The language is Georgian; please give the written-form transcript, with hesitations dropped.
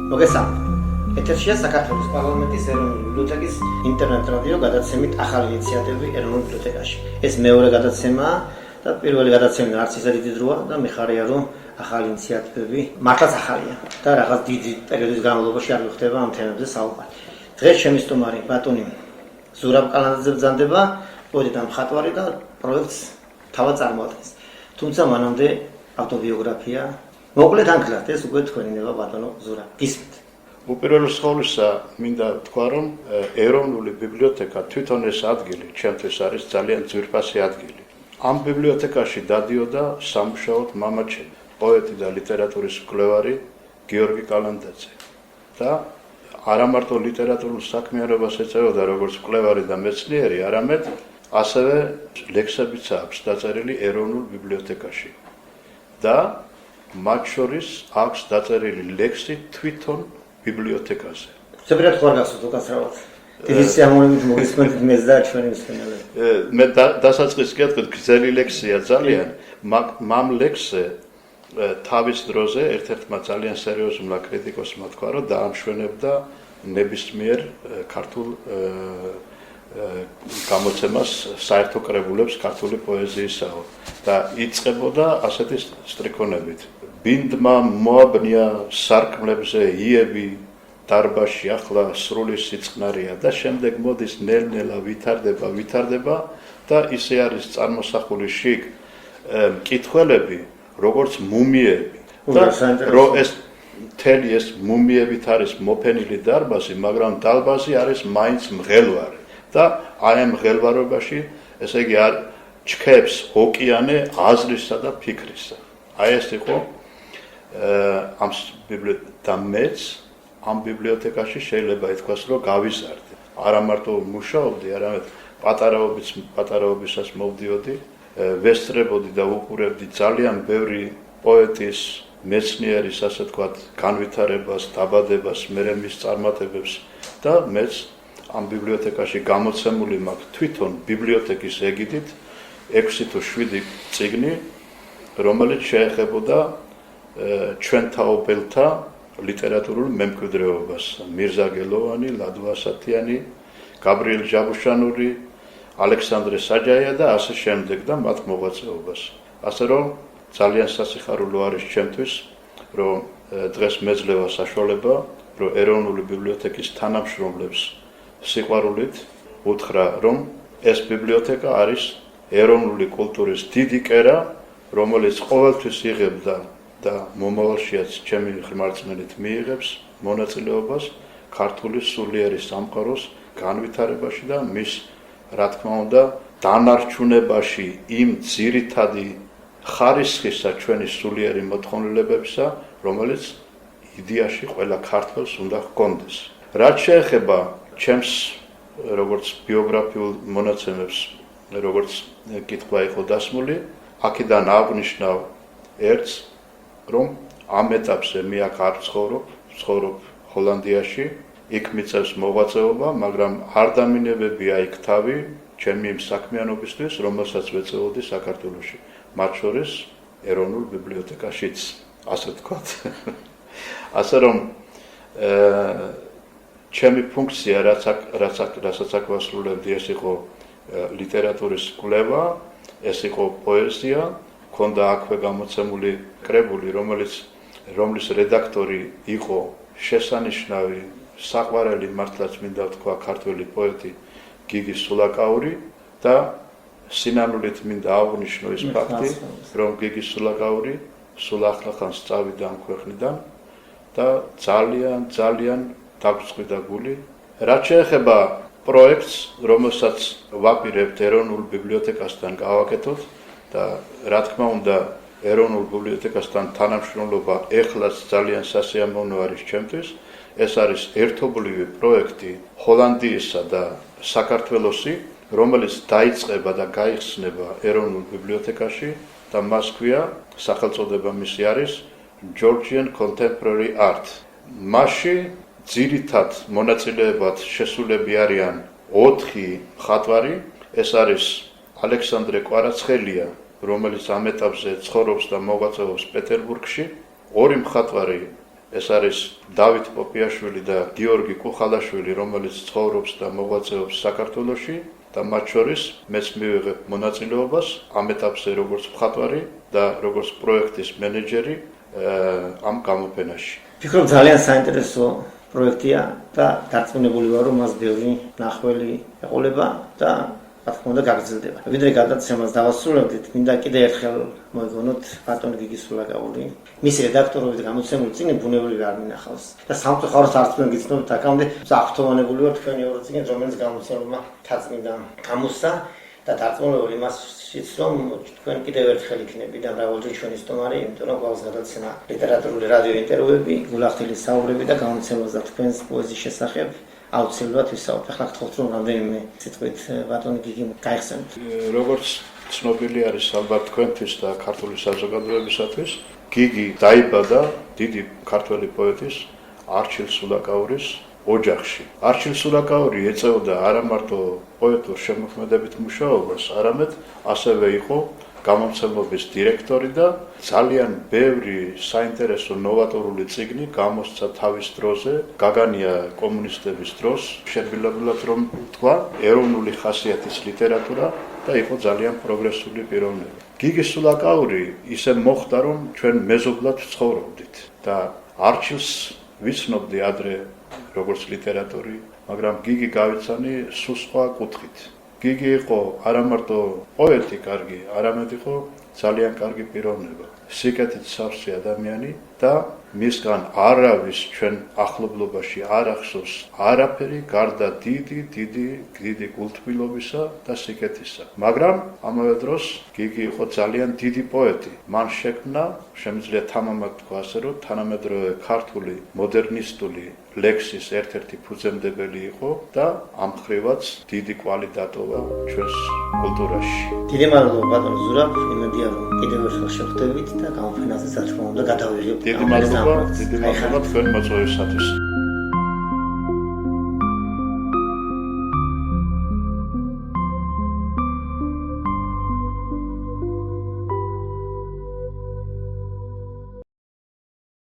მოგესალმებით. ეთერშია საქართველოს პარლამენტის ეროვნული ბიბლიოთეკის ინტერნეტ-რადიო გადაცემით ახალი ინიციატივები ეროვნულ ბიბლიოთეკაში. ეს მეორე გადაცემაა და პირველი გადაცემა არც ისე დიდი დროა და მიხარია რომ ახალი ინიციატივები მართლაც ახალია და რაღაც დიდი პერიოდის განმავლობაში არ გვხდება ამ თემებზე საუბარი. დღეს ჩემი სტუმარი ბატონი ზურაბ კალანდაძე ბრძანდება, მოდით ამ მხატვარი და პროექტს თავად წარმოადგენს. თუმცა მანამდე ავტობიოგრაფია მოკლედ ანკლად ეს უკვე თქვენინება ბატონო ზურაბ. გისმით. უპირველეს ყოვლისა მინდა თქვა რომ ეროვნული ბიბლიოთეკა თვითონ ეს ადგილი ჩემთვის არის ძალიან ძვირფასი ადგილი. ამ ბიბლიოთეკაში დადიოდა სამუშაოდ მამაჩემი, პოეტი და ლიტერატურის მკვლევარი გიორგი კალანდაძე და არა მარტო ლიტერატურულ საქმიანობას ეწეოდა როგორც მკვლევარი და მეცნიერი, არამედ ასევე ლექსებიც აქვს დაწერილი ეროვნულ ბიბლიოთეკაში. და მათ შორის აქვს დაწერილი ლექსი თვითონ ბიბლიოთეკაზე. ზებრად ხარ გასულ უკაცრავად. დიდი სიამოვნებით მოგესმენთ მეც და ჩვენი მსმენელები. მე დასაწყისს გეტყვით გზელი ლექსია ძალიან, მამ ლექსზე თავის დროზე ერთ-ერთმა ძალიან სერიოზულმა კრიტიკოსმა თქვა, რომ დაამშვენებდა ნებისმიერ ქართულ გამოცემას საერთო კრებულებს ქართული პოეზიისაო და იწყებოდა ასეთი სტრიქონებით. ბინდმა მოაბნია სარკმლებზე იები დარბაზში ახლა სრული სიწყნარია და შემდეგ მოდის ნელ-ნელა ვითარდება და ისე არის წარმოსახული შიგ მკითხველები როგორც მუმიები და რომ ეს მთელი ეს მუმიებით არის მოფენილი დარბაზი, მაგრამ დარბაზი არის მაინც მღელვარე და აი ამ მღელვარობაში ესე იგი არ ჩქეფს ოკეანე აზრისა და ფიქრისა. აი ეს იყო ამ ბიბლიოთეკა მეც ამ ბიბლიოთეკაში შეიძლება ითქვას რომ გავიზარდი. არა მარტო მუშაობდი, არამედ პატარაობისას მოვდიოდი, ვესწრებოდი და უყურებდი ძალიან ბევრი პოეტის, მეცნიერის, ასე თქვათ, განვითარებას, დაბადებას, მერე მის წარმატებებს და მეც ამ ბიბლიოთეკაში გამოცემული მაქვს თვითონ ბიბლიოთეკის ეგიდით 6 თუ 7 წიგნი, რომელიც შეეხებოდა ჩვენ თაობელთა ლიტერატურულ მემკვიდრეობას. მირზა გელოვანი, ლადო ასათიანი, გაბრიელ ჟაბუშანური, ალექსანდრე საჯაია და ასე შემდეგ და მათ მოღვაწეობას. ასე რომ ძალიან სასიხარულო არის ჩემთვის, რომ დღეს მეძლევა საშუალება, რომ ეროვნული ბიბლიოთეკის თანამშრომლებს სიყვარულით უთხრა, რომ ეს ბიბლიოთეკა არის ეროვნული კულტურის დიდი კერა, რომელიც ყოველთვის იღებდა და მომავალშიაც ჩემი ხმარწმენით მიიღებს მონაწილეობას ქართული სულიერი სამყაროს განვითარებაში და მის რა თქმა უნდა დანარჩუნებაში იმ ძირითადი ხარისხისა ჩვენი სულიერი მოთხოვნილებებისა, რომელიც იდეაში ყველა ქართველს უნდა ჰქონდეს. რაც შეეხება ჩემს როგორც ბიოგრაფიულ მონაცემებს, როგორც კითხვა იყო დასმული, აქედან აღნიშნავ ერთს, რომ ამ ეტაპზე მე აქ არ ვცხოვრობ ჰოლანდიაში, იქ მიწევს მოღვაწეობა, მაგრამ არ დამინებებია იქ თავი ჩემი იმ საქმიანობისთვის, რომელსაც ვეწეოდი საქართველოში, მათ შორის ეროვნულ ბიბლიოთეკაშიც, ასე ვთქვათ. ასე რომ ჩემი ფუნქცია, რასაც აქ ვასრულებდი, ეს იყო ლიტერატურის კვლევა, ეს იყო პოეზია, ქონდა აქვე გამოცემული კრებული, რომლის რედაქტორი იყო შესანიშნავი საყვარელი მართლაც მინდა ვთქვა ქართველი პოეტი გიგი სულაკაური და სინანულით მინდა აღვნიშნო ის ფაქტი, რომ გიგი სულაკაური სულ ახლახანს წავიდა ამ ქვეყნიდან და ძალიან დაგვწყვიტა გული. რაც შეეხება პროექტს, რომელსაც ვაპირებთ ეროვნულ ბიბლიოთეკასთან გავაკეთოთ და რა თქმა უნდა ეროვნულ ბიბლიოთეკასთან თანამშრომლობა ეხლაც ძალიან სასიამოვნო არის ჩემთვის. ეს არის ერთობლივი პროექტი ჰოლანდიისა და საქართველოსი, რომელიც დაიწყება და გაიხსნება ეროვნულ ბიბლიოთეკაში და მას ქვია სახელწოდება მისი არის Georgian Contemporary Art. მასში ძირითად მონაწილეებად შესულები არიან 4 მხატვარი, ეს არის ალექსანდრე კვარაცხელია, რომელიც ამ ეტაპზე ცხოვრობს და მოღვაწეობს პეტერბურგში, 2 მხატვარი ეს არის დავით პოპიაშვილი და გიორგი კუხალაშვილი, რომელიც ცხოვრობს და მოღვაწეობს საქართველოში და მათ შორის მეც მივიღებ მონაწილეობას ამ ეტაპზე როგორც მხატვარი და როგორც პროექტის მენეჯერი ამ გამოფენაში. ვფიქრობ ძალიან საინტერესო პროექტია და დარწმუნებული ვარ, რომ მას ბევრი ნახველი ეყოლება და რა თქმა უნდა გაგრძელდება. ვიდრე გადაცემას დავასრულებდით, მინდა კიდევ ერთხელ მოიგონოთ ბატონი გიგი სულაკაური. მისი რედაქტორობით გამოცემული წიგნი ბუნებრივი არ მინახავს. და სამწუხაროდ არც თქვენ გიცნობთ აქამდე საფრთხოვანებული ვარ თქვენი ორი წიგნი, რომელიც გამოცემულმა თაწმინდა გამოსცა და დარწმუნებული იმაშიც, რომ თქვენ კიდევ ერთხელ იქნები და მრავალჯერ ჩვენი სტუმარი, იმიტომ რომ გვაქვს გადაცემა ლიტერატურული რადიო ინტერვიუები, გულახდილის საუბრები და გამოცემას და თქვენს პოეზიის შესახებ. აუცილებლად ვისაუბროთ. ახლა გთხოვთ რომ რამდენიმე სიტყვით ბატონი გიგი გაიხსენოთ. როგორც ცნობილი არის ალბათ თქვენთვის და ქართული საზოგადოებისათვის, გიგი დაიბადა დიდი ქართველი პოეტის არჩილ სულაკაურის ოჯახში. არჩილ სულაკაური ეწეოდა არა მარტო პოეტურ შემოქმედებით მუშაობას, არამედ ასევე იყო გამომცემლობის დირექტორი და ძალიან ბევრი საინტერესო ნოვატორული წიგნი გამოსცა თავის დროზე, გაგანია კომუნისტების დროს, შეგბილებლად რომ თქვა, ეროვნული ხასიათის ლიტერატურა და იყო ძალიან პროგრესული პიროვნება. გიგი სულაკაური ისე მოხდა, რომ ჩვენ მეზობლად ცხოვრობდით და არჩილს ვიცნობდი ადრე როგორც ლიტერატორი, მაგრამ გიგი გავიცანი სულ სხვა კუთხით. გიგი იყო არა მარტო პოეტი კარგი, არამედ იყო ძალიან კარგი პიროვნება, სიკეთით სავსე ადამიანი და მისგან არავის ჩვენ ახლობლობაში არ ახსოვს არაფერი გარდა დიდი გულთბილობისა და სიკეთისა. მაგრამ ამავე დროს გიგი იყო ძალიან დიდი პოეტი. მან შექმნა, შემიძლია თამამად თქვა ასე, რომ თანამედროვე ქართული მოდერნისტული ლექსის ერთ-ერთი ფუძემდებელი იყო და ამ მხრივაც დიდი კვალი დატოვა ჩვენს კულტურაში. დიდი მადლობა ბატონ ზურაბ, იმედია რომ კიდევ ერთხელ შევხვდებით და გამოფენაზე რა თქმა უნდა გადავიღებთ. დიდი მადლობა თქვენ მოწვევისათვის.